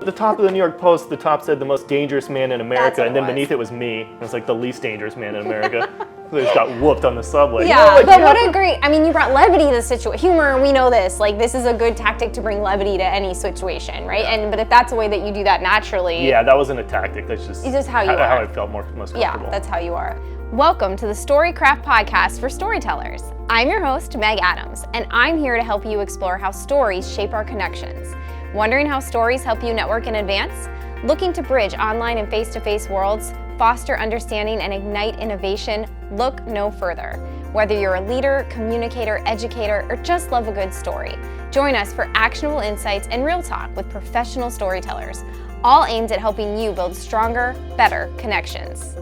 the top of the New York Post, the top said the most dangerous man in America, and then was. beneath it was me. It was like the least dangerous man in America. So they just got whooped on the subway. Yeah, but what a great, I mean, you brought levity to the situation. Humor, we know this. Like, this is a good tactic to bring levity to any situation, right? Yeah. But if that's a way that you do that naturally. Yeah, that wasn't a tactic. That's just, it's just how you are. How I felt most comfortable. Yeah, that's how you are. Welcome to the Storycraft Podcast for Storytellers. I'm your host, Meg Adams, and I'm here to help you explore how stories shape our connections. Wondering how stories help you network in advance? Looking to bridge online and face-to-face worlds, foster understanding, and ignite innovation? Look no further. Whether you're a leader, communicator, educator, or just love a good story, join us for actionable insights and real talk with professional storytellers, all aimed at helping you build stronger, better connections.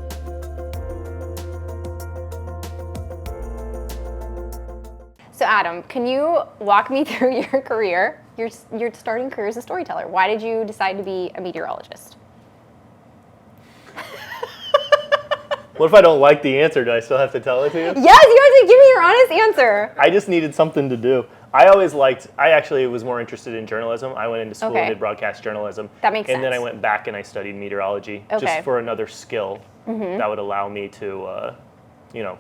So Adam, can you walk me through your career, your starting career as a storyteller? Why did you decide to be a meteorologist? What if I don't like the answer? Do I still have to tell it to you? Yes, you have to give me your honest answer. I just needed something to do. I actually was more interested in journalism. I went into school and did broadcast journalism. That makes sense. And then I went back and I studied meteorology just for another skill that would allow me to,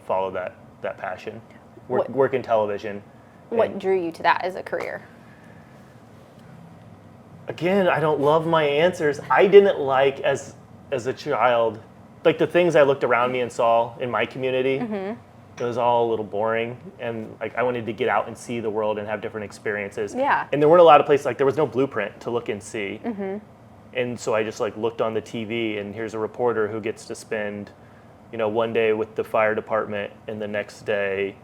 follow that passion. Work in television. What drew you to that as a career? Again, I don't love my answers. I didn't like as a child, like the things I looked around me and saw in my community. It was all a little boring, and like I wanted to get out and see the world and have different experiences. Yeah. And there weren't a lot of places, like there was no blueprint to look and see. And so I just like looked on the TV, and here's a reporter who gets to spend, one day with the fire department and the next day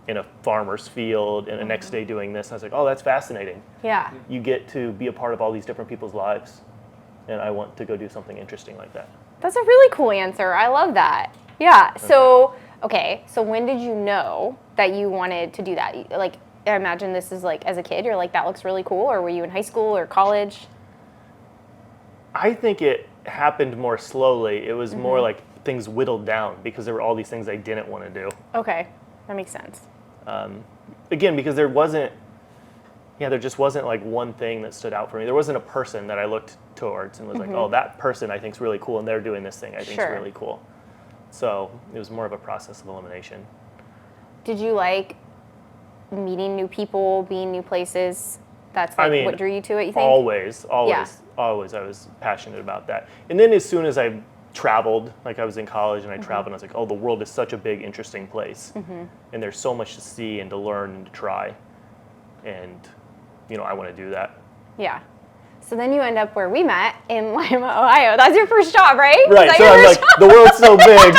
in a farmer's field and the next day doing this. And I was like, oh, that's fascinating. Yeah. You get to be a part of all these different people's lives, and I want to go do something interesting like that. That's a really cool answer. I love that. Yeah. So when did you know that you wanted to do that? Like, I imagine this is like as a kid, you're like, that looks really cool, or were you in high school or college? I think it happened more slowly. It was more like things whittled down because there were all these things I didn't want to do. Okay. That makes sense. Again, because there just wasn't like one thing that stood out for me. There wasn't a person that I looked towards and was like, oh, that person I think is really cool, and they're doing this thing I think is really cool. So it was more of a process of elimination. Did you like meeting new people, being new places? That's like what drew you to it, you think? Always. I was passionate about that. And then as soon as I traveled, like I was in college and I traveled and I was like, oh, the world is such a big, interesting place. And there's so much to see and to learn and to try. And, I want to do that. Yeah. So then you end up where we met in Lima, Ohio. That's your first job, right? Right. So I'm like, the world's so big.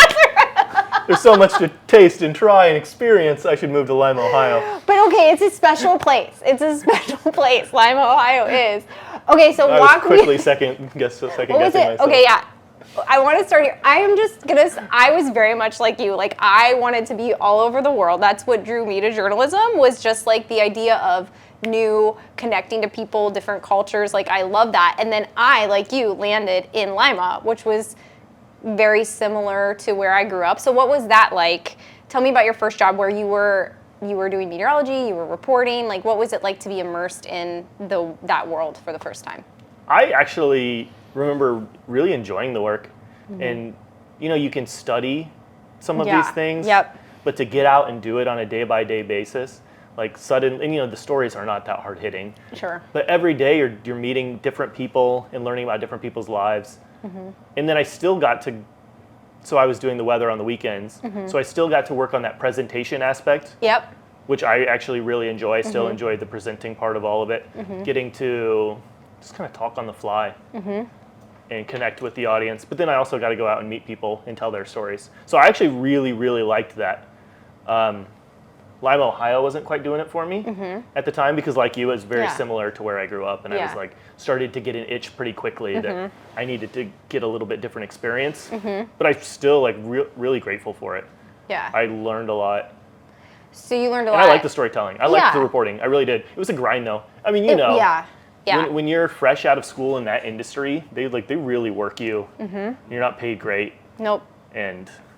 There's so much to taste and try and experience. I should move to Lima, Ohio. But okay, it's a special place. It's a special place. Lima, Ohio is. Okay, so I was quickly second guessing myself. Okay, yeah. I want to start here. I was very much like you. Like, I wanted to be all over the world. That's what drew me to journalism, was just like the idea of new, connecting to people, different cultures. Like, I love that. And then I, like you, landed in Lima, which was very similar to where I grew up. So what was that like? Tell me about your first job where you were doing meteorology, you were reporting. Like, what was it like to be immersed in that world for the first time? I actually remember really enjoying the work. And, you can study some of these things. But to get out and do it on a day-by-day basis, like suddenly, the stories are not that hard-hitting. Sure. But every day you're meeting different people and learning about different people's lives. And then I still got to, so I was doing the weather on the weekends, so I still got to work on that presentation aspect. Yep. Which I actually really enjoy. I still enjoy the presenting part of all of it. Getting to just kind of talk on the fly and connect with the audience. But then I also got to go out and meet people and tell their stories. So I actually really, really liked that. Lima, Ohio wasn't quite doing it for me at the time because, like you, it was very similar to where I grew up. And I was like, started to get an itch pretty quickly that I needed to get a little bit different experience. But I'm still like really grateful for it. Yeah. I learned a lot. So you learned a lot. And I liked the storingtelling. I liked the reporting. I really did. It was a grind, though. I mean, when you're fresh out of school in that industry, they really work you. You're not paid great. Nope.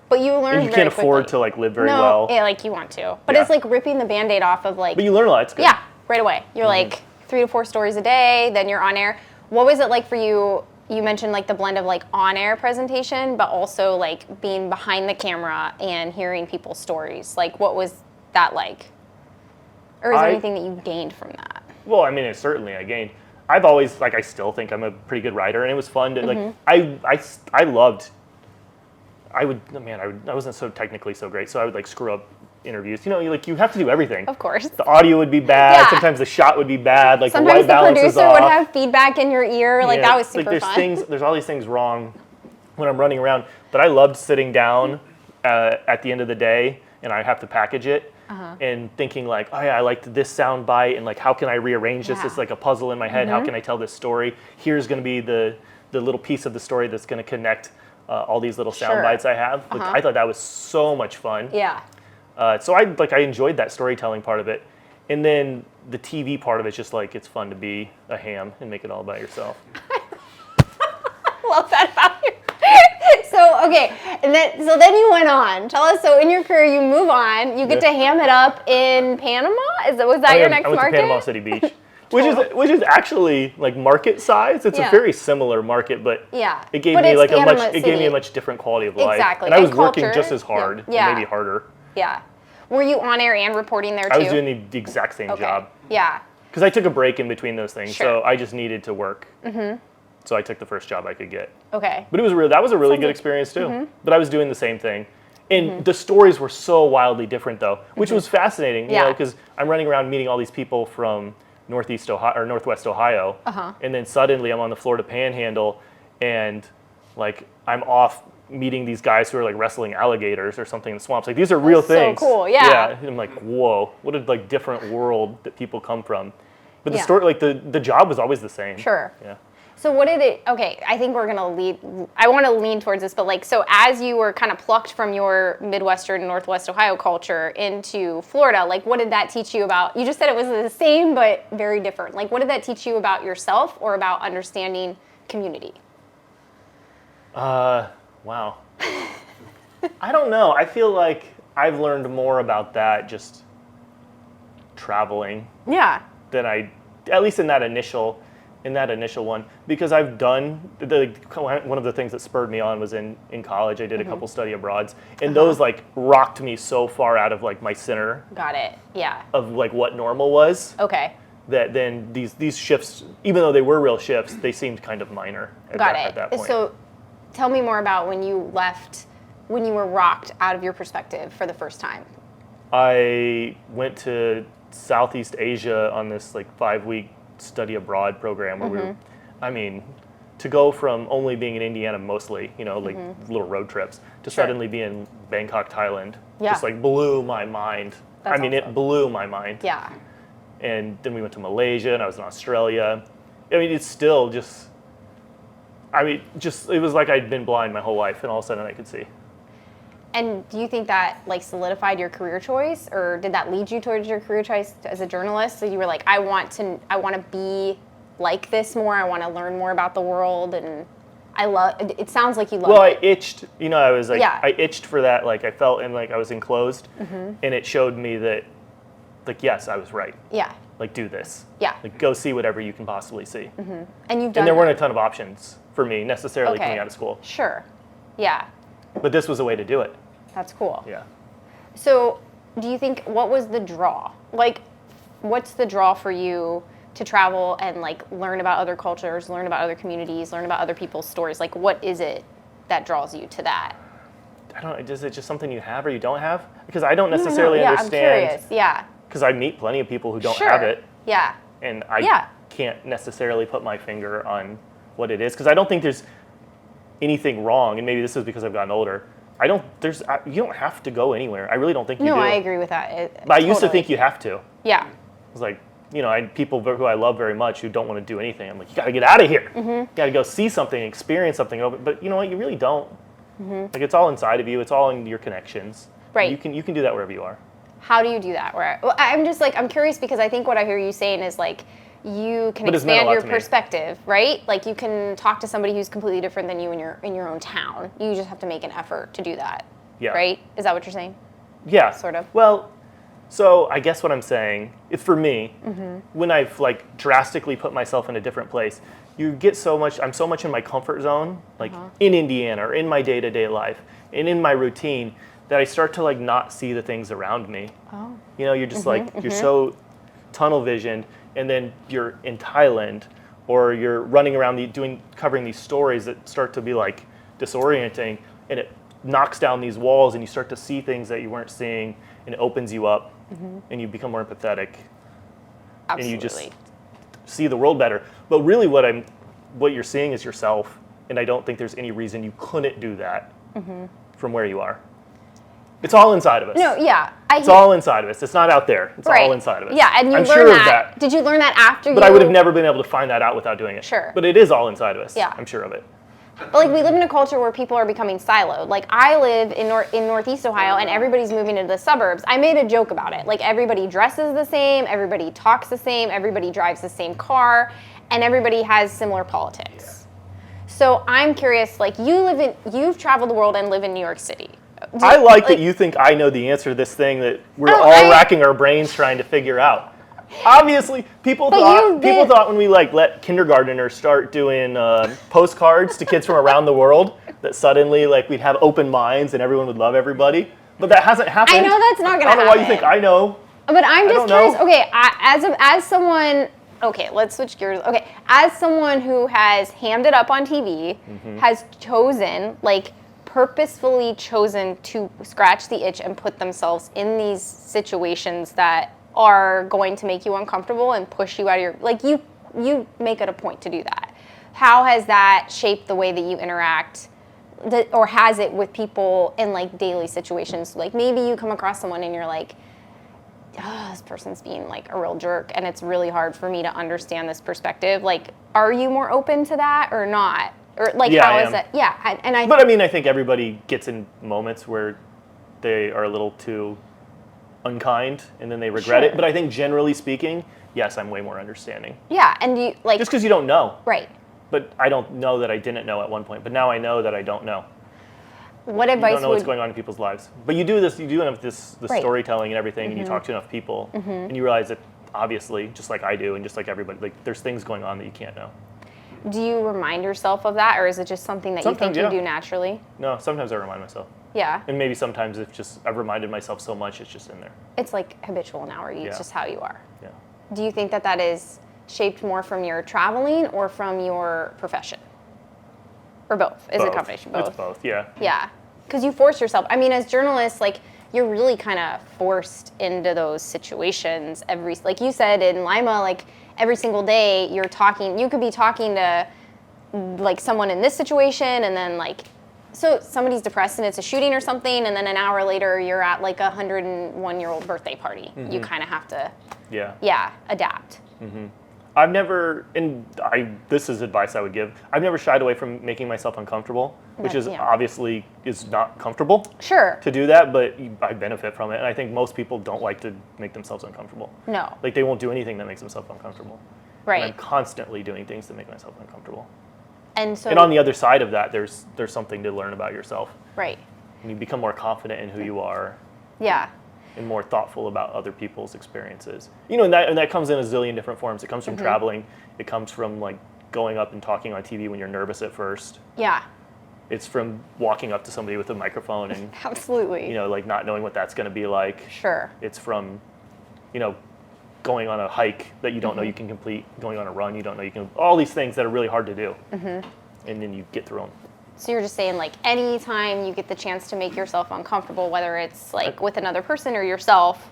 But you learn and you can't afford to like live very well. No, like you want to. But it's like ripping the Band-Aid off of like. But you learn a lot. It's good. Yeah, right away. You're like 3 to 4 stories a day. Then you're on air. What was it like for you? You mentioned like the blend of like on-air presentation, but also like being behind the camera and hearing people's stories. Like, what was that like? Or is there anything that you gained from that? Well, I mean, I gained. I've always, like, I still think I'm a pretty good writer, and it was fun to, like, I loved, I wasn't so technically so great, so I would, like, screw up interviews. You know, you have to do everything. Of course. The audio would be bad, Yeah. sometimes the shot would be bad, like, Sometimes the white balance is producer off. would have feedback in your ear, like that was super fun. There's all these things wrong when I'm running around, but I loved sitting down at the end of the day, and I have to package it. And thinking like, oh yeah, I liked this sound bite, and like, how can I rearrange this? It's like a puzzle in my head. How can I tell this story? Here's going to be the little piece of the story that's going to connect all these little sound bites I have. Like, I thought that was so much fun. Yeah. So I enjoyed that storytelling part of it, and then the TV part of it's just like, it's fun to be a ham and make it all about yourself. Love that about you. So, okay, and then you went on. Tell us, so in your career, you move on. You get to ham it up in Panama? Was that your next I went market? to Panama City Beach, which is actually like market size. It's a very similar market, but it gave me like a much different quality of life. Exactly. And I was culture. working just as hard, maybe harder. Yeah. Were you on air and reporting there too? I was doing the exact same job. Yeah. Because I took a break in between those things, so I just needed to work. So I took the first job I could get. Okay. But that was a really good experience too. But I was doing the same thing. And the stories were so wildly different though, which was fascinating, you know, because I'm running around meeting all these people from Northwest Ohio. And then suddenly I'm on the Florida Panhandle, and like I'm off meeting these guys who are like wrestling alligators or something in the swamps. Like, these are real things. So cool, yeah. Yeah. And I'm like, whoa, what a like different world that people come from. But the story, like the job was always the same. Sure. Yeah. So what did it, okay, I think we're going to I want to lean towards this, but like, so as you were kind of plucked from your Midwestern, Northwest Ohio culture into Florida, like what did that teach you about, you just said it was the same, but very different. Like, what did that teach you about yourself or about understanding community? Wow. I don't know. I feel like I've learned more about that just traveling. Yeah. Than at least in that initial one, because I've done one of the things that spurred me on was in college. I did a couple study abroads, and those like rocked me so far out of like my center. Got it. Yeah. Of like what normal was. Okay. That then these shifts, even though they were real shifts, they seemed kind of minor at that point. So tell me more about when you left, when you were rocked out of your perspective for the first time. I went to Southeast Asia on this like 5-week study abroad program where we were, to go from only being in Indiana mostly, you know, like little road trips, to suddenly be in Bangkok, Thailand, just like blew my mind. That's awesome. It blew my mind. Yeah. And then we went to Malaysia, and I was in Australia. It's still just, it was like I'd been blind my whole life, and all of a sudden I could see. And do you think that like solidified your career choice, or did that lead you towards your career choice as a journalist? So you were like, I want to be like this more. I want to learn more about the world, and it sounds like you love it. Well, I itched, I was like, I itched for that. Like I felt like I was enclosed, and it showed me that, like, yes, I was right. Yeah. Like, do this. Yeah. Like, go see whatever you can possibly see. And you've done. And there weren't a ton of options for me necessarily coming out of school. Sure. Yeah. But this was a way to do it. That's cool. Yeah. So, do you think, what was the draw? Like, what's the draw for you to travel and like learn about other cultures, learn about other communities, learn about other people's stories? Like, what is it that draws you to that? I don't know. Is it just something you have or you don't have? Because I don't necessarily understand. I'm curious. Yeah. Because I meet plenty of people who don't have it. Yeah. And I can't necessarily put my finger on what it is, because I don't think there's anything wrong. And maybe this is because I've gotten older. You don't have to go anywhere. I really don't think you do. No, I agree with that. But I used to think you have to. Yeah. It's like, I had people who I love very much who don't want to do anything. I'm like, you got to get out of here. You got to go see something, experience something. But you know what? You really don't. Like, it's all inside of you. It's all in your connections. Right. You can do that wherever you are. How do you do that? I'm curious, because I think what I hear you saying is like, you can expand your perspective, right? Like, you can talk to somebody who's completely different than you in your own town. You just have to make an effort to do that. Yeah. Right? Is that what you're saying? Yeah. Sort of. Well, So I guess what I'm saying, if for me, when I've like drastically put myself in a different place, you get so much, I'm so much in my comfort zone, like in Indiana or in my day-to-day life and in my routine, that I start to like not see the things around me. Oh. You know, you're just like, you're so tunnel visioned, and then you're in Thailand or you're running around covering these stories that start to be like disorienting, and it knocks down these walls and you start to see things that you weren't seeing, and it opens you up and you become more empathetic. Absolutely. And you just see the world better. But really what you're seeing is yourself, and I don't think there's any reason you couldn't do that from where you are. It's all inside of us. No, yeah. It's all inside of us. It's not out there. It's all inside of us. Yeah, and you I'm learned sure that. Of that. Did you learn that after you? But I would have never been able to find that out without doing it. Sure. But it is all inside of us. Yeah. I'm sure of it. But like we live in a culture where people are becoming siloed. Like I live in Northeast Ohio, and everybody's moving into the suburbs. I made a joke about it. Like everybody dresses the same, everybody talks the same, everybody drives the same car, and everybody has similar politics. So I'm curious. Like you've traveled the world and live in New York City. I like that you think I know the answer to this thing that we're all racking our brains trying to figure out. Obviously, people thought when we like let kindergartners start doing postcards to kids from around the world that suddenly like we'd have open minds and everyone would love everybody. But that hasn't happened. I know that's not going to happen. I don't know why you think I know. But I'm just curious. Know. Okay, as someone. Okay, let's switch gears. Okay, as someone who has hammed it up on TV, has chosen purposefully chosen to scratch the itch and put themselves in these situations that are going to make you uncomfortable and push you out of your, you make it a point to do that. How has that shaped the way that you interact, or has it with people in like daily situations? Like maybe you come across someone and you're like, oh, this person's being like a real jerk and it's really hard for me to understand this perspective. Like, are you more open to that or not? Or like, how is it? Yeah, But I mean, I think everybody gets in moments where they are a little too unkind and then they regret it. But I think generally speaking, yes, I'm way more understanding. Yeah, and you like just because you don't know, right? But I don't know that I didn't know at one point. But now I know that I don't know. What advice? You don't know what's going on in people's lives. But you do this. You do enough this storytelling and everything, and you talk to enough people, and you realize that obviously, just like I do, and just like everybody, like there's things going on that you can't know. Do you remind yourself of that, or is it just something that Sometimes, you think you do naturally? No, sometimes I remind myself. Yeah. And maybe sometimes it's just I've reminded myself so much it's just in there. It's like habitual now, or it's just how you are. Yeah. Do you think that is shaped more from your traveling or from your profession? Or both? Is it a combination? Both? It's both, yeah. Yeah. Because you force yourself. I mean, as journalists, like, you're really kind of forced into those situations like you said in Lima, like, every single day you could be talking to, like, someone in this situation, and then, like, so somebody's depressed and it's a shooting or something, and then an hour later you're at, like, a 101-year-old birthday party. You kind of have to, adapt. I've never, this is advice I would give, I've never shied away from making myself uncomfortable, which is obviously is not comfortable to do that, but I benefit from it. And I think most people don't like to make themselves uncomfortable. No. Like they won't do anything that makes themselves uncomfortable. Right. And I'm constantly doing things to make myself uncomfortable. And on the other side of that, there's something to learn about yourself. Right. And you become more confident in who you are. Yeah. And more thoughtful about other people's experiences. You know, and that comes in a zillion different forms. It comes from traveling. It comes from like going up and talking on TV when you're nervous at first. Yeah. It's from walking up to somebody with a microphone and absolutely, you know, like not knowing what that's going to be like. Sure. It's from, you know, going on a hike that you don't know you can complete, going on a run you don't know you can, all these things that are really hard to do. And then you get through them. So you're just saying, like, anytime you get the chance to make yourself uncomfortable, whether it's like with another person or yourself,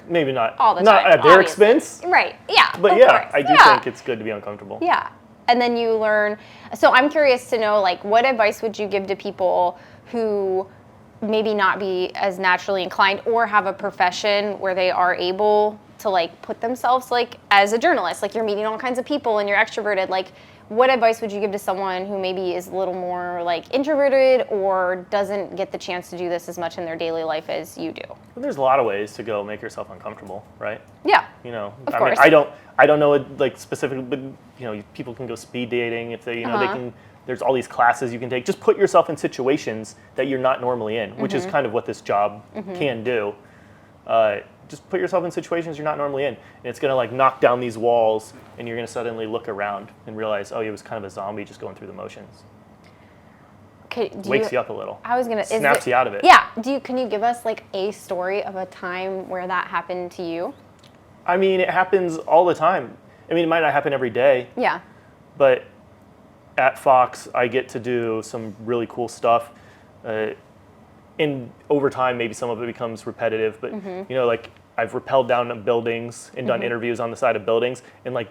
maybe not all the time, not at their expense. Right. Yeah. But yeah, I do think it's good to be uncomfortable. Yeah. And then you learn. So I'm curious to know, like, what advice would you give to people who maybe not be as naturally inclined or have a profession where they are able to like put themselves, like, as a journalist, like you're meeting all kinds of people and you're extroverted, like, what advice would you give to someone who maybe is a little more like introverted or doesn't get the chance to do this as much in their daily life as you do? Well, there's a lot of ways to go make yourself uncomfortable, right? Yeah. You know, of course. Mean, I don't know it like specifically, but you know, people can go speed dating if they, you know, they can. There's all these classes you can take. Just put yourself in situations that you're not normally in, which is kind of what this job can do. just put yourself in situations you're not normally in, and it's going to like knock down these walls, and you're going to suddenly look around and realize, oh, he was kind of a zombie just going through the motions. Okay, Wakes you up a little. I was gonna snaps you out of it. Yeah. Can you give us like a story of a time where that happened to you? I mean, it happens all the time. I mean, it might not happen every day. Yeah. But at Fox, I get to do some really cool stuff. And over time, maybe some of it becomes repetitive. But like I've rappelled down buildings and done interviews on the side of buildings, and like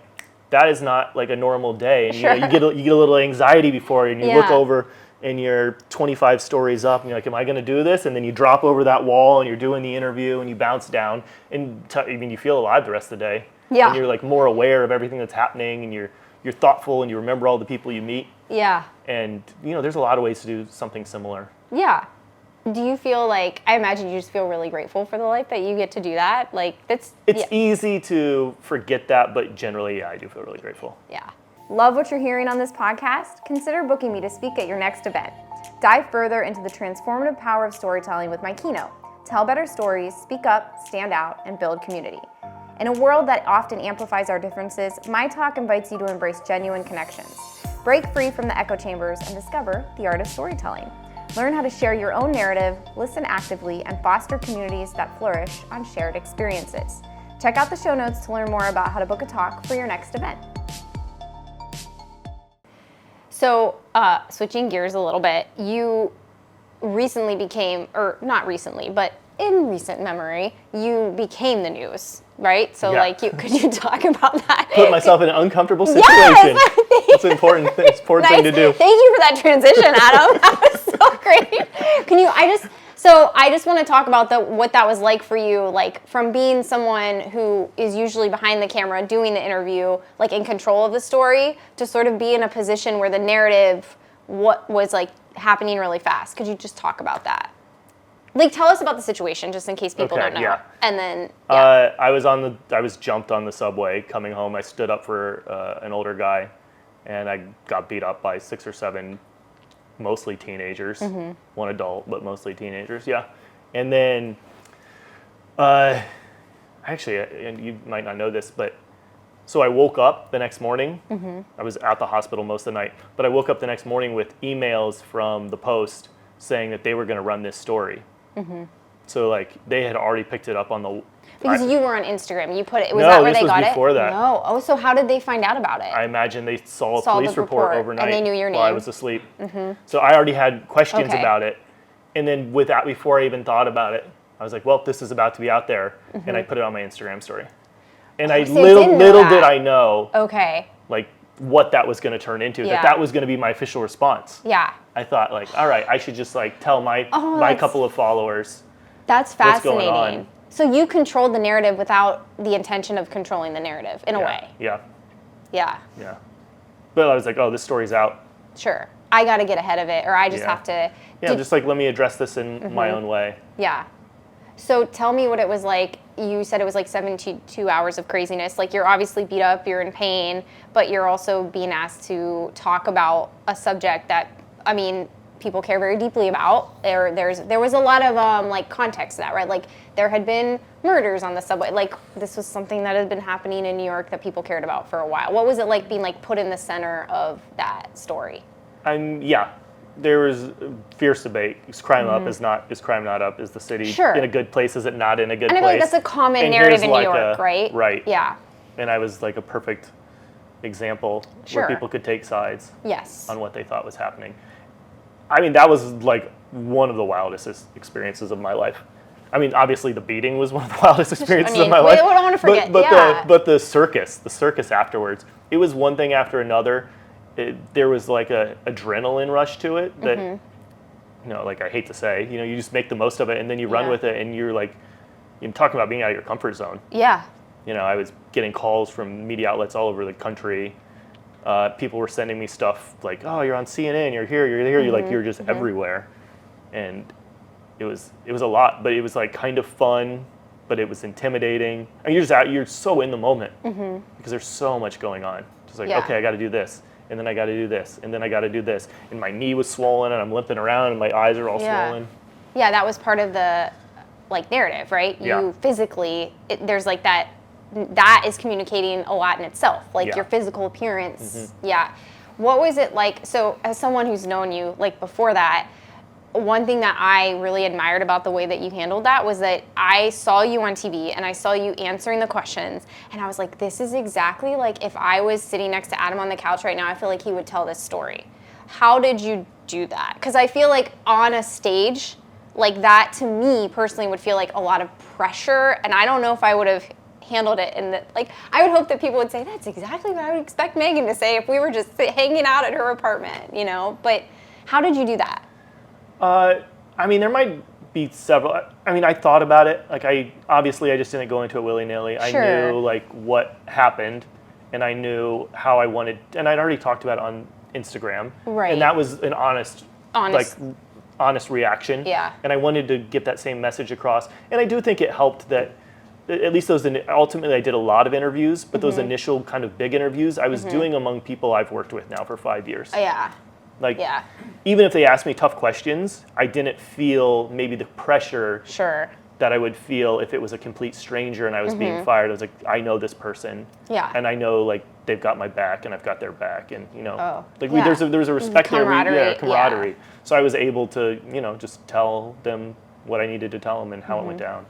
that is not like a normal day. And Sure. you get a little anxiety before, and you look over. And you're 25 stories up, and you're like, am I going to do this? And then you drop over that wall, and you're doing the interview, and you bounce down, and you feel alive the rest of the day. Yeah. And you're like more aware of everything that's happening, and you're thoughtful, and you remember all the people you meet. Yeah. And there's a lot of ways to do something similar. Yeah. Do you feel like, I imagine you just feel really grateful for the life that you get to do that? Like it's easy to forget that, but generally, I do feel really grateful. Yeah. Love what you're hearing on this podcast? Consider booking me to speak at your next event. Dive further into the transformative power of storytelling with my keynote. Tell better stories, speak up, stand out, and build community. In a world that often amplifies our differences, my talk invites you to embrace genuine connections. Break free from the echo chambers and discover the art of storytelling. Learn how to share your own narrative, listen actively, and foster communities that flourish on shared experiences. Check out the show notes to learn more about how to book a talk for your next event. So, switching gears a little bit, you recently became, or not recently, but in recent memory, you became the news, right? So, could you talk about that? Put myself in an uncomfortable situation. Yes! That's an important thing to do. Thank you for that transition, Adam. That was so great. I just want to talk about what that was like for you, like from being someone who is usually behind the camera doing the interview, like in control of the story, to sort of be in a position where the narrative was like happening really fast. Could you just talk about that? Like, tell us about the situation, just in case people don't know. Yeah. And then, I was jumped on the subway coming home. I stood up for an older guy, and I got beat up by 6 or 7. Mostly teenagers, one adult, but mostly teenagers, yeah. And then, actually, and you might not know this, but so I woke up the next morning. I was at the hospital most of the night, but I woke up the next morning with emails from the Post saying that they were going to run this story. So like they had already picked it up on the. Because you were on Instagram, you put it. Was that where they got it? No, this was before that. No. Oh, so how did they find out about it? I imagine they saw a police report overnight, and they knew your name while I was asleep. So I already had questions about it, and then before I even thought about it, I was like, "Well, this is about to be out there," and I put it on my Instagram story. And little did I know, like what that was going to turn into. That was going to be my official response. Yeah. I thought like, all right, I should just like tell my couple of followers. That's fascinating. What's going on. So you controlled the narrative without the intention of controlling the narrative, in a way. Yeah. Yeah. Yeah. But I was like, oh, this story's out. Sure. I got to get ahead of it, or I just have to. Yeah, just like let me address this in my own way. Yeah. So tell me what it was like. You said it was like 72 hours of craziness. Like you're obviously beat up, you're in pain, but you're also being asked to talk about a subject that, I mean, people care very deeply about. There was a lot of like context to that, right? Like there had been murders on the subway. Like this was something that had been happening in New York that people cared about for a while. What was it like being like put in the center of that story? There was fierce debate. Is crime up? Is crime not up? Is the city in a good place? Is it not in a good place? And I feel like that's a common narrative in New York, right? Right. Yeah. And I was like a perfect example where people could take sides on what they thought was happening. I mean, that was like one of the wildest experiences of my life. I mean, obviously the beating was one of the wildest experiences of my life. I don't want to forget. But the circus afterwards, it was one thing after another. There was like a adrenaline rush to it that, like I hate to say, you just make the most of it and then you run with it and you're like, you're talking about being out of your comfort zone. Yeah. I was getting calls from media outlets all over the country. People were sending me stuff like, "Oh, you're on CNN. You're here. You're there. You're just everywhere," and it was a lot. But it was like kind of fun, but it was intimidating. And you're so in the moment because there's so much going on. Just like, okay, I got to do this, and then I got to do this, and then I got to do this, and my knee was swollen, and I'm limping around, and my eyes are all swollen. Yeah, that was part of like narrative, right? Yeah. You physically, there's like that is communicating a lot in itself, like your physical appearance. Yeah. What was it like? So as someone who's known you like before that, one thing that I really admired about the way that you handled that was that I saw you on TV and I saw you answering the questions, and I was like, this is exactly like if I was sitting next to Adam on the couch right now, I feel like he would tell this story. How did you do that? Because I feel like on a stage like that, to me personally, would feel like a lot of pressure, and I don't know if I would have handled it in the, like, I would hope that people would say, that's exactly what I would expect Megan to say if we were just hanging out at her apartment, you know? But how did you do that? I mean, there might be several. I mean, I thought about it. Like, I just didn't go into it willy-nilly. Sure. I knew, like, what happened, and I knew how I wanted, and I'd already talked about it on Instagram. Right. And that was an honest reaction. Yeah. And I wanted to get that same message across. And I do think it helped that, at least ultimately I did a lot of interviews, but those initial kind of big interviews, I was doing among people I've worked with now for 5 years. Yeah. Like, even if they asked me tough questions, I didn't feel maybe the pressure that I would feel if it was a complete stranger and I was being fired. I was like, I know this person. Yeah. And I know, like, they've got my back and I've got their back. And, you know, there was a respect there. Camaraderie. Yeah. So I was able to, you know, just tell them what I needed to tell them and how it went down.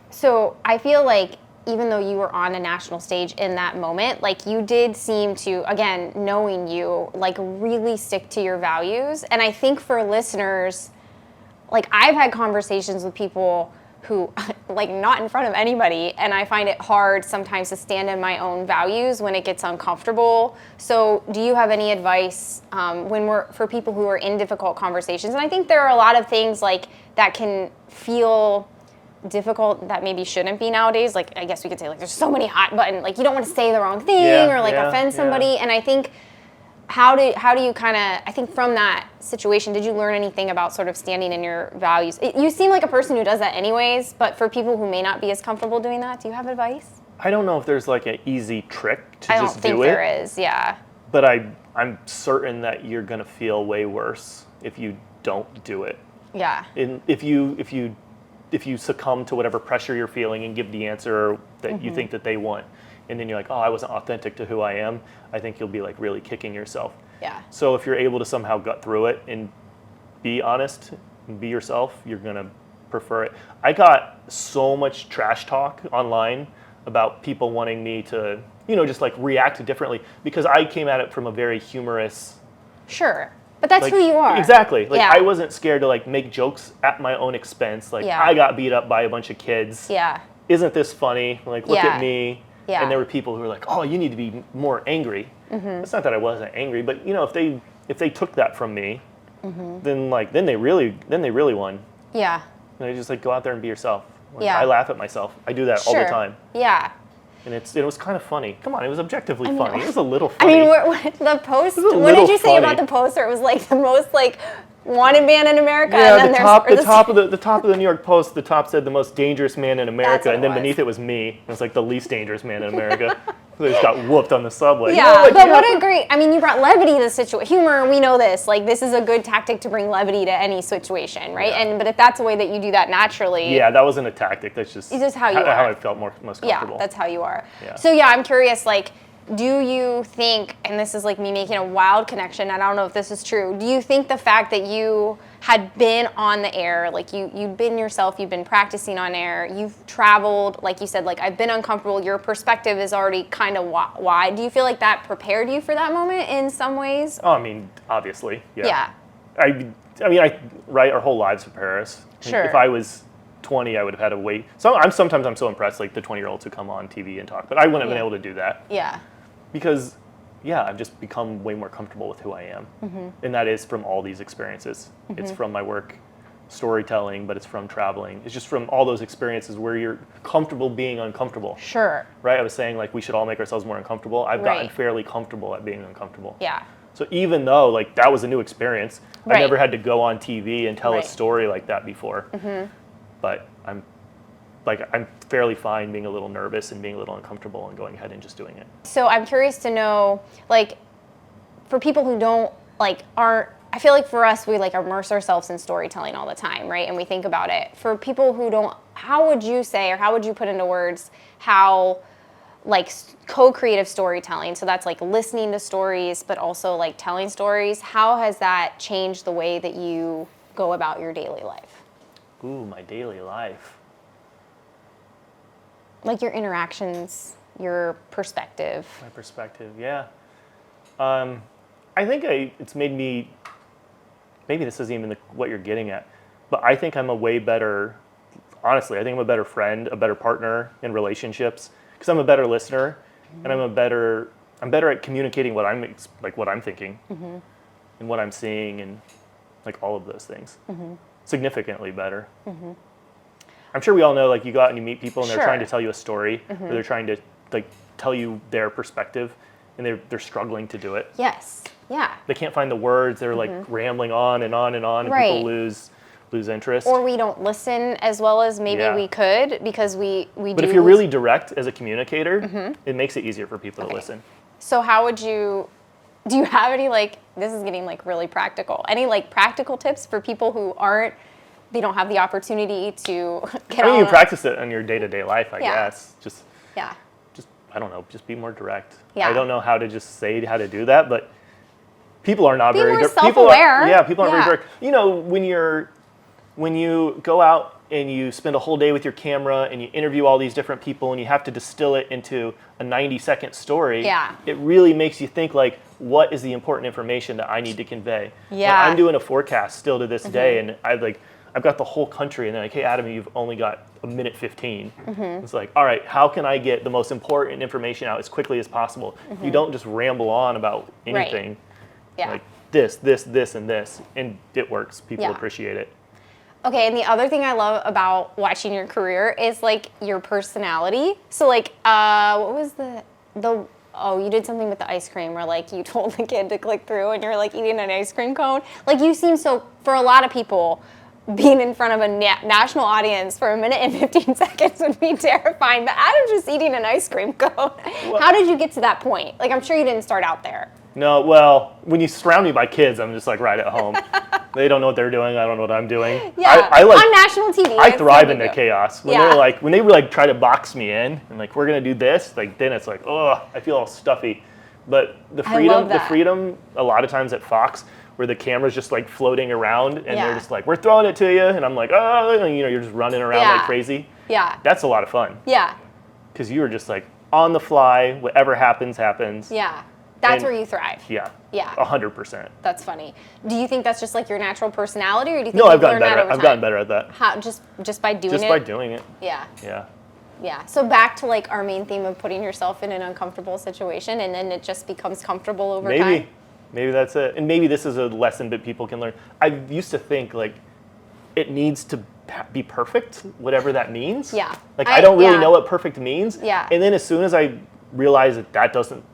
So I feel like even though you were on a national stage in that moment, like you did seem to, again, knowing you, like really stick to your values. And I think for listeners, like I've had conversations with people who, like not in front of anybody, and I find it hard sometimes to stand in my own values when it gets uncomfortable. So do you have any advice for people who are in difficult conversations? And I think there are a lot of things like that can feel difficult that maybe shouldn't be nowadays. Like I guess we could say like there's so many hot buttons, like you don't want to say the wrong thing or like offend somebody. And I think how do you kind of, I think from that situation, did you learn anything about sort of standing in your values? You seem like a person who does that anyways, but for people who may not be as comfortable doing that, do you have advice? I don't know if there's like an easy trick to just do it. I don't think there is, yeah. But I'm certain that you're gonna feel way worse if you don't do it. Yeah. And if you succumb to whatever pressure you're feeling and give the answer that you think that they want, and then you're like, oh, I wasn't authentic to who I am, I think you'll be like really kicking yourself. Yeah. So if you're able to somehow gut through it and be honest and be yourself, you're gonna prefer it. I got so much trash talk online about people wanting me to, you know, just like react differently because I came at it from a very humorous. Sure. But that's like, who you are. Exactly. Like I wasn't scared to like make jokes at my own expense. Like I got beat up by a bunch of kids. Yeah. Isn't this funny? Like look at me. Yeah. And there were people who were like, "Oh, you need to be more angry." It's not that I wasn't angry, but you know, if they took that from me, then they really won. Yeah. And they just like go out there and be yourself. Like, Yeah. I laugh at myself. I do that all the time. Yeah. And it was kind of funny. Come on, it was objectively funny. It was a little funny. I mean, what the post. What did you say about the post? Where it was like the most like wanted man in America. Yeah, and then the top of the New York Post. The top said the most dangerous man in America, and then beneath it was me. It was like the least dangerous man in America. They just got whooped on the subway. Yeah, you know, but what a great. I mean, you brought levity to the situation. Humor. We know this. Like this is a good tactic to bring levity to any situation, right? Yeah. But if that's a way that you do that naturally. Yeah, that wasn't a tactic. That's just how you are. How I felt most comfortable. Yeah, that's how you are. Yeah. So yeah, I'm curious. Like, do you think? And this is like me making a wild connection. I don't know if this is true. Do you think the fact that you had been on the air, like you'd been yourself, you've been practicing on air, you've traveled, like you said, like I've been uncomfortable, your perspective is already kind of wide. Do you feel like that prepared you for that moment in some ways? Oh, I mean, obviously, yeah. Yeah. I write our whole lives prepare us. Sure. If I was 20, I would have had to wait. Sometimes I'm so impressed, like the 20-year-olds who come on TV and talk, but I wouldn't have been able to do that. Yeah. Because, yeah, I've just become way more comfortable with who I am. And that is from all these experiences. It's from my work storytelling, but it's from traveling. It's just from all those experiences where you're comfortable being uncomfortable. Sure. Right? I was saying, like, we should all make ourselves more uncomfortable. I've gotten fairly comfortable at being uncomfortable. Yeah. So even though, like, that was a new experience, I Right. never had to go on TV and tell a Right. story like that before. But I'm fairly fine being a little nervous and being a little uncomfortable and going ahead and just doing it. So I'm curious to know, like, for people who don't, like, aren't I feel like for us, we like immerse ourselves in storytelling all the time, right? And we think about it. For people who don't, how would you say, or how would you put into words how like co-creative storytelling, so that's like listening to stories, but also like telling stories, how has that changed the way that you go about your daily life? Ooh, my daily life. Like your interactions, your perspective. My perspective, yeah. I think it's made me, maybe this isn't even what you're getting at, but I think I'm a way better, honestly, I think I'm a better friend, a better partner in relationships, because I'm a better listener, and I'm better at communicating what I'm thinking, and what I'm seeing, and like all of those things. Significantly better. I'm sure we all know, like, you go out and you meet people and they're trying to tell you a story, or they're trying to like tell you their perspective, and they're struggling to do it. Yes. Yeah. They can't find the words. They're like rambling on and on and on, and people lose interest. Or we don't listen as well as maybe we could, because we do. But if you're really direct as a communicator, it makes it easier for people to listen. So how would you, do you have any, like, this is getting like really practical, any like practical tips for people who they don't have the opportunity to get I mean, you practice it in your day-to-day life, I guess. Just, I don't know, just be more direct. Yeah. I don't know how to just say how to do that, but people are not be very more self-aware. People aren't very direct. You know, when you go out and you spend a whole day with your camera and you interview all these different people and you have to distill it into a 90-second story, it really makes you think, like, what is the important information that I need to convey? Yeah. Like, I'm doing a forecast still to this day, and I've got the whole country, and they're like, hey, Adam, you've only got a minute 15. It's like, all right, how can I get the most important information out as quickly as possible? You don't just ramble on about anything. Like this, and this, and it works. People appreciate it. Okay, and the other thing I love about watching your career is like your personality. So like, what was you did something with the ice cream where like you told the kid to click through and you're like eating an ice cream cone. Like, you seem so, for a lot of people, being in front of a national audience for a minute and 15 seconds would be terrifying, but Adam's just eating an ice cream cone. Well, how did you get to that point? Like, I'm sure you didn't start out there. No, well, when you surround me by kids, I'm just like right at home. They don't know what they're doing. I don't know what I'm doing. Yeah, I like, on national TV. I thrive in the chaos. When they were like try to box me in and like, we're gonna do this, like, then it's like, oh, I feel all stuffy. But the freedom a lot of times at Fox, where the camera's just like floating around and they're just like, we're throwing it to you, and I'm like, oh, and, you know, you're just running around like crazy. Yeah. That's a lot of fun. Yeah. Because you were just like on the fly, whatever happens, happens. Yeah. That's where you thrive. Yeah. Yeah. 100%. That's funny. Do you think that's just like your natural personality, or do you think no, I've gotten better. I've gotten better at that. How, just by doing it? Just by doing it. Yeah. Yeah. Yeah. So back to like our main theme of putting yourself in an uncomfortable situation, and then it just becomes comfortable over time. Maybe that's it. And maybe this is a lesson that people can learn. I used to think like it needs to be perfect, whatever that means. Yeah. Like I don't really know what perfect means. Yeah. And then as soon as I realize that doesn't,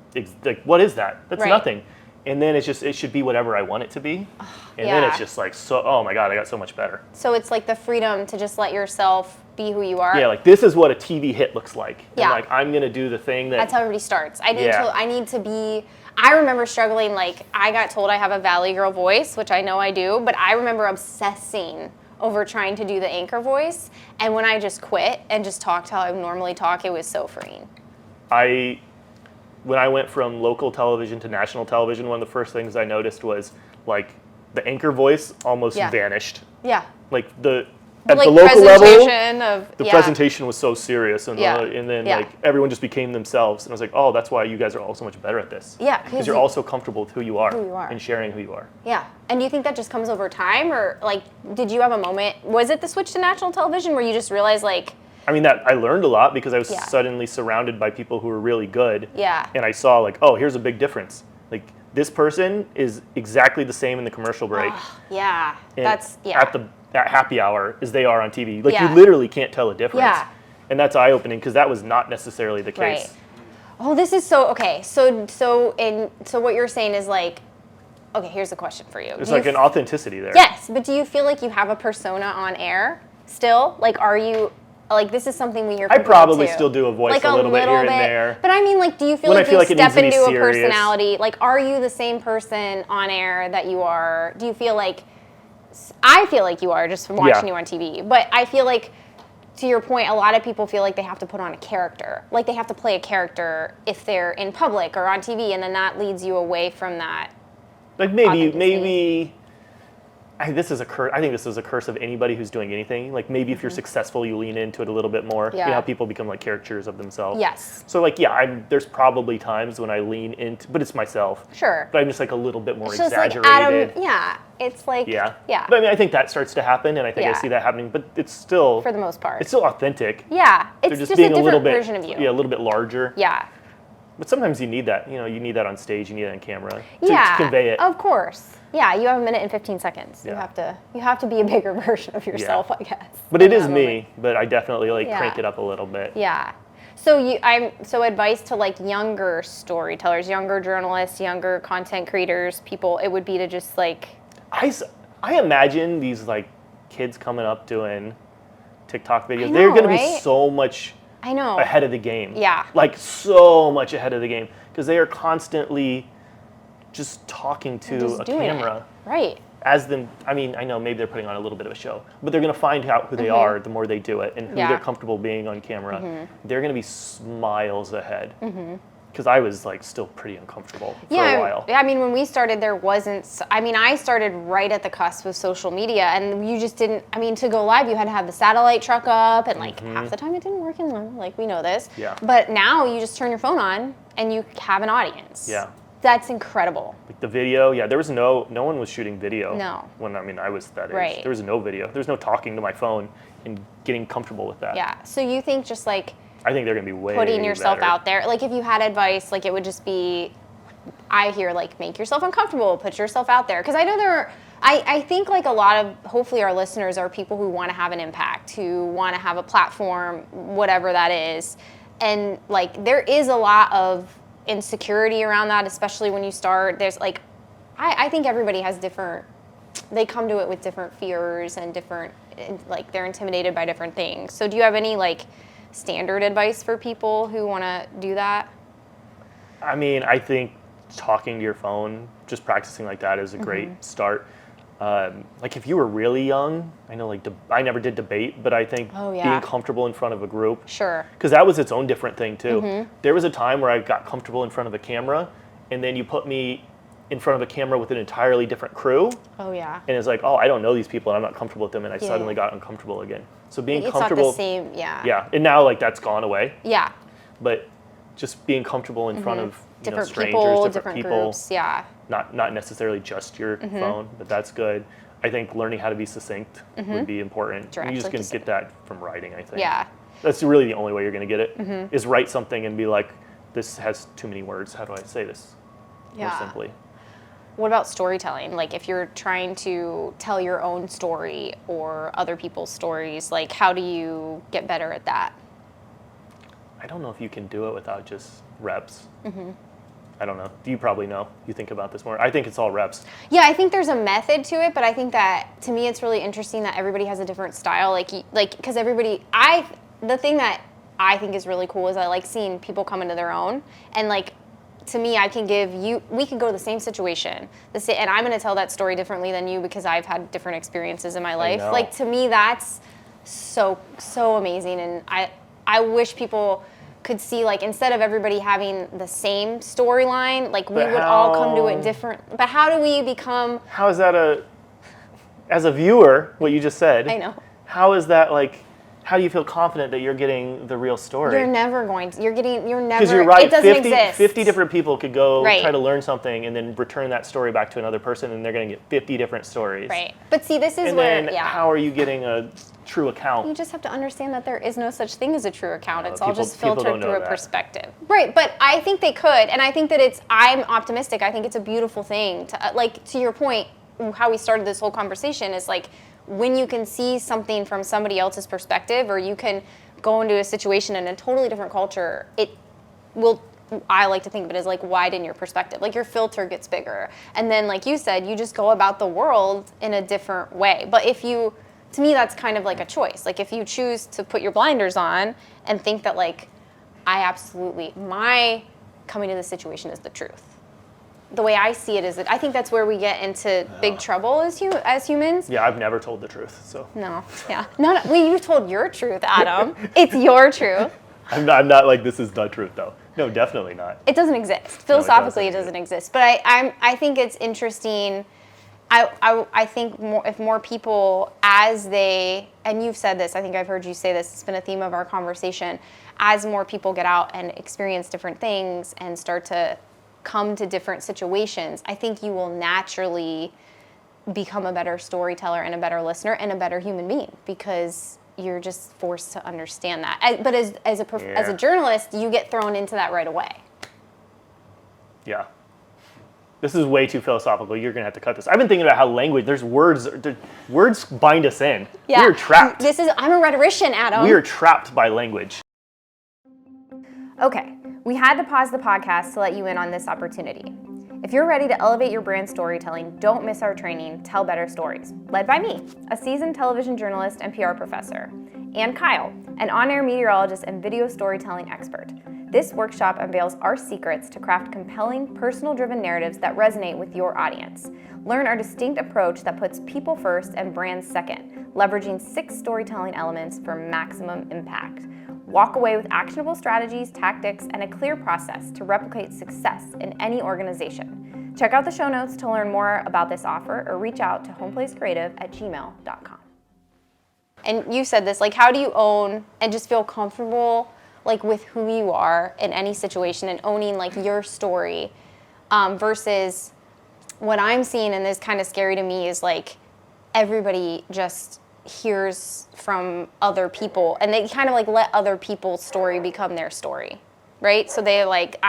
like, what is that? That's nothing. And then it should be whatever I want it to be. And then it's just like, so, oh my God, I got so much better. So it's like the freedom to just let yourself be who you are. Yeah, like this is what a TV hit looks like. Yeah. And like, I'm going to do the thing that's how everybody starts. I need to be, I remember struggling, like I got told I have a Valley Girl voice, which I know I do, but I remember obsessing over trying to do the anchor voice. And when I just quit and just talked how I normally talk, it was so freeing. When I went from local television to national television, one of the first things I noticed was like the anchor voice almost vanished. Yeah. Like at the local level, the presentation was so serious, and then like everyone just became themselves, and I was like, oh, that's why you guys are all so much better at this. Yeah. Because you're all so comfortable with who you are and sharing who you are. Yeah. And do you think that just comes over time, or like, did you have a moment? Was it the switch to national television where you just realized like? I mean, that I learned a lot because I was suddenly surrounded by people who were really good. Yeah. And I saw like, oh, here's a big difference. Like this person is exactly the same in the commercial break. Yeah. And at happy hour as they are on TV. Like you literally can't tell a difference. Yeah. And that's eye-opening because that was not necessarily the case. Right. Oh, this is so okay. So what you're saying is like, okay, here's a question for you. There's like an authenticity there. Yes, but do you feel like you have a persona on air still? Like, are you? like this is something we hear I people probably too. still do a voice like a little bit here and there. But I mean, like, do you feel When I like feel you like it needs step to be into a serious. personality? Like, are you the same person on air that you are? Do you feel like, I feel like you are just from watching you on TV, but I feel like, to your point, a lot of people feel like they have to put on a character. Like they have to play a character if they're in public or on TV, and then that leads you away from that. Like maybe I think this is a curse of anybody who's doing anything. Like maybe if you're successful, you lean into it a little bit more. Yeah. You know how people become like caricatures of themselves. Yes. So like there's probably times when I lean into, but it's myself. Sure. But I'm just like a little bit more It's just exaggerated. like Adam, yeah. It's like, Yeah. yeah. But I mean, I think that starts to happen, and I think I Yeah. see that happening. But it's still, For the most part. it's still authentic. Yeah. It's They're just being a different little bit, version of you. yeah, a little bit larger. Yeah. But sometimes you need that. You know, you need that on stage. You need that on camera to convey it. Of course. Yeah, you have a minute and 15 seconds. Yeah. You have to be a bigger version of yourself, I guess. But it in is that me. moment. But I definitely like Yeah. crank it up a little bit. Yeah. So advice to like younger storytellers, younger journalists, younger content creators, people, it would be to just like. I imagine these like kids coming up doing TikTok videos. I know, They're going to right? be so much I know. ahead of the game. Yeah. Like so much ahead of the game because they are constantly just talking to Just a doing it. camera. Right. I mean, I know maybe they're putting on a little bit of a show, but they're going to find out who they are the more they do it and who Yeah. they're comfortable being on camera. They're going to be miles ahead. Because I was like still pretty uncomfortable for a while. I mean, when we started, there wasn't. I started right at the cusp of social media, and you just didn't. I mean, to go live, you had to have the satellite truck up, and like half the time it didn't work in Lima. Like we know this. Yeah. But now you just turn your phone on, and you have an audience. Yeah. That's incredible. Like the video, yeah, there was no one was shooting video. No. When I was that age. Right. There was no video. There was no talking to my phone and getting comfortable with that. Yeah. So you think just like I think they're gonna be way putting yourself better. out there, like if you had advice, like it would just be, I hear like make yourself uncomfortable, put yourself out there, because I know I think like a lot of hopefully our listeners are people who want to have an impact, who want to have a platform, whatever that is, and like there is a lot of insecurity around that, especially when you start. There's like, I think everybody has different. They come to it with different fears and different, like they're intimidated by different things. So do you have any like standard advice for people who want to do that? I mean, I think talking to your phone, just practicing like that is a great start. Like if you were really young, I know like I never did debate, but I think being comfortable in front of a group. Sure. Because that was its own different thing too. There was a time where I got comfortable in front of a camera, and then you put me in front of a camera with an entirely different crew. Oh yeah. And it's like, oh, I don't know these people, and I'm not comfortable with them, and I suddenly got uncomfortable again. So being comfortable. It's not the same, yeah. Yeah, and now like that's gone away. Yeah. But just being comfortable in front of Different strangers, people, different people, groups, yeah. not necessarily just your phone, but that's good. I think learning how to be succinct would be important. Direct, You're just like going you to get that from writing, I think. Yeah. That's really the only way you're going to get it, is write something and be like, this has too many words. How do I say this more simply? What about storytelling? Like if you're trying to tell your own story or other people's stories, like how do you get better at that? I don't know if you can do it without just reps. I don't know. You probably know. You think about this more. I think it's all reps. Yeah, I think there's a method to it, but I think that to me it's really interesting that everybody has a different style. Like because the thing that I think is really cool is I like seeing people come into their own, and like to me, we could go to the same situation, and I'm going to tell that story differently than you because I've had different experiences in my life. Like to me, that's so amazing, and I wish people could see, like, instead of everybody having the same storyline, like we would all come to it different. But how do we become? How is that as a viewer, what you just said? I know. How is that like? How do you feel confident that you're getting the real story? You're never going to. You're never. Because you're right. It doesn't exist. 50 different people could go Right. try to learn something and then return that story back to another person, and they're going to get 50 different stories. Right. But see, this is And where, then yeah. how are you getting a true account? You just have to understand that there is no such thing as a true account. It's all people- just people filtered don't know through a that. perspective. Right, but I think they could, and I think that I'm optimistic. I think it's a beautiful thing to, like, to your point, how we started this whole conversation is like, when you can see something from somebody else's perspective, or you can go into a situation in a totally different culture, it will, I like to think of it as like widen your perspective. Like your filter gets bigger. And then like you said, you just go about the world in a different way. But if you to me, that's kind of like a choice. Like if you choose to put your blinders on and think that like, my coming to this situation is the truth. The way I see it is that I think that's where we get into big trouble as humans. Yeah, I've never told the truth, so. No, yeah. No, well, you told your truth, Adam. It's your truth. I'm not like, this is the truth, though. No, definitely not. It doesn't exist. Philosophically, it doesn't exist. But I think it's interesting. I think if more people, and you've said this, I think I've heard you say this, it's been a theme of our conversation, as more people get out and experience different things and start to come to different situations, I think you will naturally become a better storyteller and a better listener and a better human being, because you're just forced to understand that. But as a journalist, you get thrown into that right away. Yeah. This is way too philosophical. You're going to have to cut this. I've been thinking about how words bind us in. Yeah. We're trapped. I'm a rhetorician, Adam. We are trapped by language. Okay, we had to pause the podcast to let you in on this opportunity. If you're ready to elevate your brand storytelling, don't miss our training, Tell Better Stories, led by me, a seasoned television journalist and PR professor, and Kyle, an on-air meteorologist and video storytelling expert. This workshop unveils our secrets to craft compelling, personal-driven narratives that resonate with your audience. Learn our distinct approach that puts people first and brands second, leveraging 6 storytelling elements for maximum impact. Walk away with actionable strategies, tactics, and a clear process to replicate success in any organization. Check out the show notes to learn more about this offer or reach out to homeplacecreative@gmail.com. And you said this, like, how do you own and just feel comfortable like with who you are in any situation and owning like your story versus what I'm seeing, and is kind of scary to me, is like everybody just hears from other people and they kind of like let other people's story become their story, right? So they like,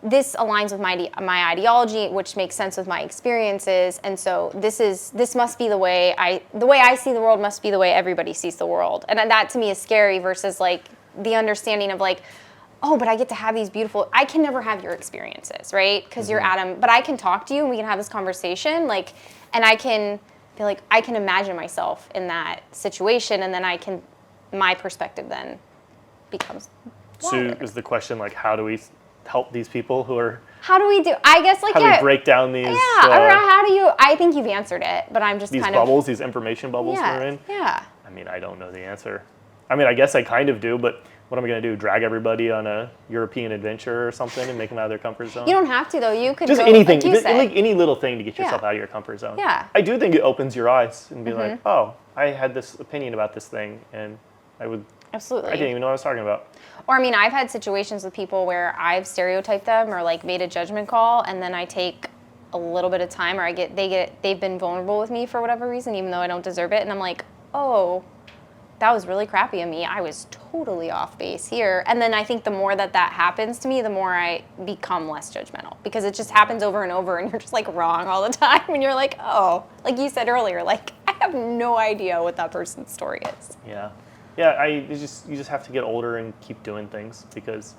this aligns with my ideology, which makes sense with my experiences, and so this must be the way I see the world must be the way everybody sees the world, and that to me is scary versus like the understanding of like, oh, but I get to have these beautiful, I can never have your experiences, right? Because you're Adam, but I can talk to you and we can have this conversation, like, and I can feel like I can imagine myself in that situation, and then my perspective then becomes wider. So is the question like, how do we help these people who are? How do we do? I guess like how do we break down these? How do you? I think you've answered it, but I'm just these kind bubbles, of these information bubbles we're in. Yeah. I mean, I don't know the answer. I mean, I guess I kind of do, but what am I going to do? Drag everybody on a European adventure or something and make them out of their comfort zone? You don't have to though. You could just go, anything, like you said. like any little thing to get yourself out of your comfort zone. Yeah. I do think it opens your eyes and be like, oh, I had this opinion about this thing, and Absolutely. I didn't even know what I was talking about. Or I mean, I've had situations with people where I've stereotyped them or like made a judgment call, and then I take a little bit of time, or they've been vulnerable with me for whatever reason, even though I don't deserve it, and I'm like, oh, that was really crappy of me. I was totally off base here. And then I think the more that happens to me, the more I become less judgmental, because it just happens over and over, and you're just like wrong all the time, and you're like, oh, like you said earlier, like I have no idea what that person's story is. Yeah. Yeah, you just have to get older and keep doing things, because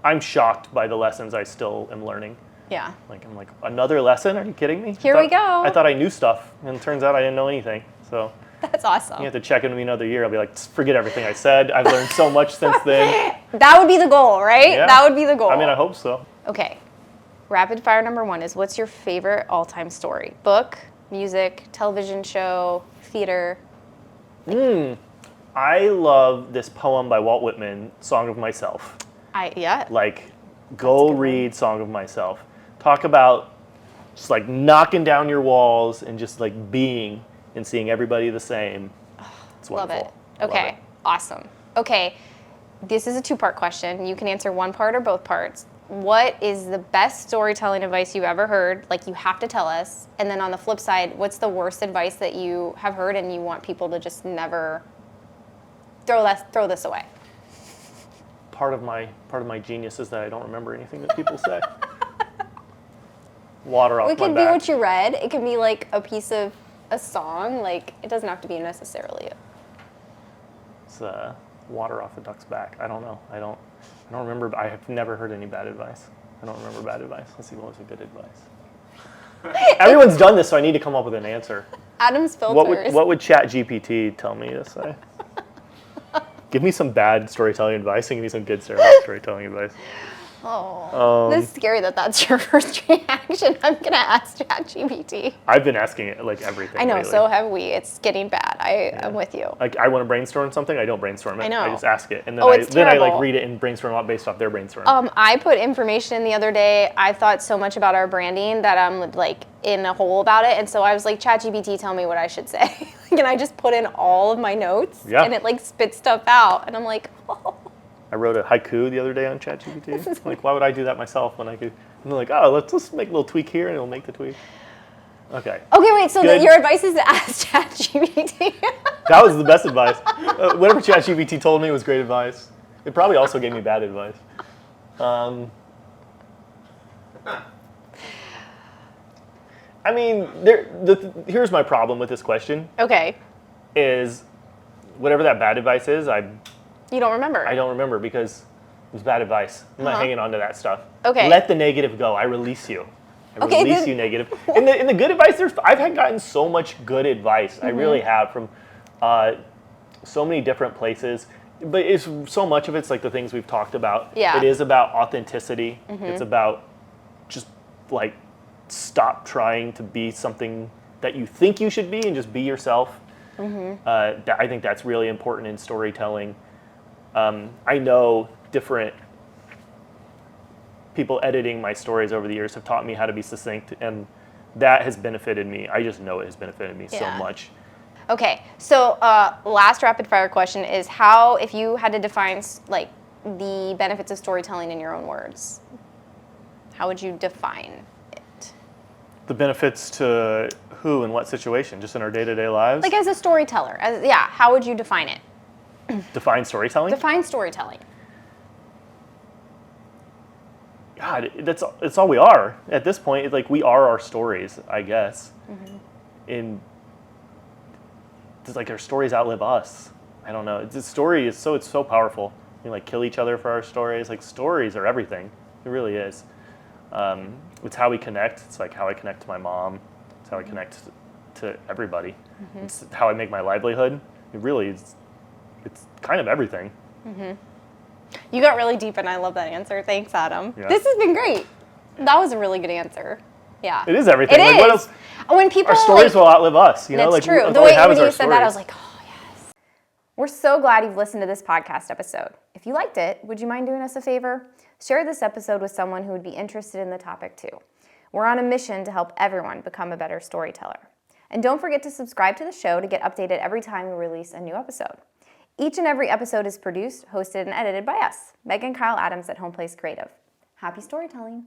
I'm shocked by the lessons I still am learning. Yeah. Like, I'm like, another lesson? Are you kidding me? Here we go. I thought I knew stuff, and it turns out I didn't know anything. So that's awesome. You have to check in with me another year. I'll be like, forget everything I said. I've learned so much since then. That would be the goal, right? Yeah. That would be the goal. I mean, I hope so. Okay. Rapid fire number 1 is, what's your favorite all-time story? Book, music, television show, theater? I love this poem by Walt Whitman, Song of Myself. Like, go read Song of Myself. Talk about just like knocking down your walls and just like being and seeing everybody the same. It's wonderful. Love it. Okay, awesome. Okay, this is a 2-part question. You can answer one part or both parts. What is the best storytelling advice you've ever heard? Like, you have to tell us. And then on the flip side, what's the worst advice that you have heard and you want people to just never throw this away? Part of my genius is that I don't remember anything that people say. Water off my back. It can be what you read. It can be like a piece of a song. Like, it doesn't have to be necessarily it. It's water off a duck's back. I don't know. I don't remember. I have never heard any bad advice. I don't remember bad advice. Let's see, what was a good advice? Everyone's done this, so I need to come up with an answer. Adam's filters. What would ChatGPT tell me to say? Give me some bad storytelling advice and give me some good storytelling advice. Oh, this is scary that's your first reaction. I'm going to ask ChatGPT. I've been asking it like everything. I know, lately. so have we. It's getting bad. I'm with you. Like I want to brainstorm something, I don't brainstorm it. I know. I just ask it, and then It's I like terrible. read it and brainstorm out based off their brainstorm. I put information in the other day. I thought so much about our branding that I'm like in a hole about it, and so I was like, ChatGPT, tell me what I should say. And I just put in all of my notes, and it like spits stuff out, and I'm like, oh. I wrote a haiku the other day on ChatGPT. Like, why would I do that myself when I could? And they're like, oh, let's just make a little tweak here, and it'll make the tweak. Okay. Okay, wait. So your advice is to ask ChatGPT. That was the best advice. Whatever ChatGPT told me was great advice. It probably also gave me bad advice. I mean, here's my problem with this question. Okay. Is whatever that bad advice is, You don't remember? I don't remember because it was bad advice. I'm not hanging on to that stuff. Okay. Let the negative go. I release you. Okay, Release you negative. In the good advice, I've gotten so much good advice. I really have from so many different places. But it's so much of it's like the things we've talked about. Yeah. It is about authenticity. It's about just like stop trying to be something that you think you should be and just be yourself. I think that's really important in storytelling. I know different people editing my stories over the years have taught me how to be succinct, and that has benefited me. I just know it has benefited me so much. Okay, so last rapid fire question is if you had to define like the benefits of storytelling in your own words, how would you define it? The benefits to who and what situation? Just in our day-to-day lives? Like as a storyteller, how would you define it? Define storytelling? Define storytelling. God, it's all we are at this point. It's like we are our stories, I guess. It's like our stories outlive us. I don't know. The story is so powerful. We like kill each other for our stories. Like stories are everything. It really is. It's how we connect. It's like how I connect to my mom. It's how I connect to everybody. It's how I make my livelihood. It really is. It's kind of everything. You got really deep, and I love that answer. Thanks, Adam. Yeah. This has been great. That was a really good answer. Yeah. It is everything. It Like, is. what else? When people Our stories will outlive us. You know, That's like true. all The we way have when is our you said that, I was stories. like, oh yes. We're so glad you've listened to this podcast episode. If you liked it, would you mind doing us a favor? Share this episode with someone who would be interested in the topic too. We're on a mission to help everyone become a better storyteller. And don't forget to subscribe to the show to get updated every time we release a new episode. Each and every episode is produced, hosted, and edited by us, Meg and Kyle Adams at Home Place Creative. Happy storytelling.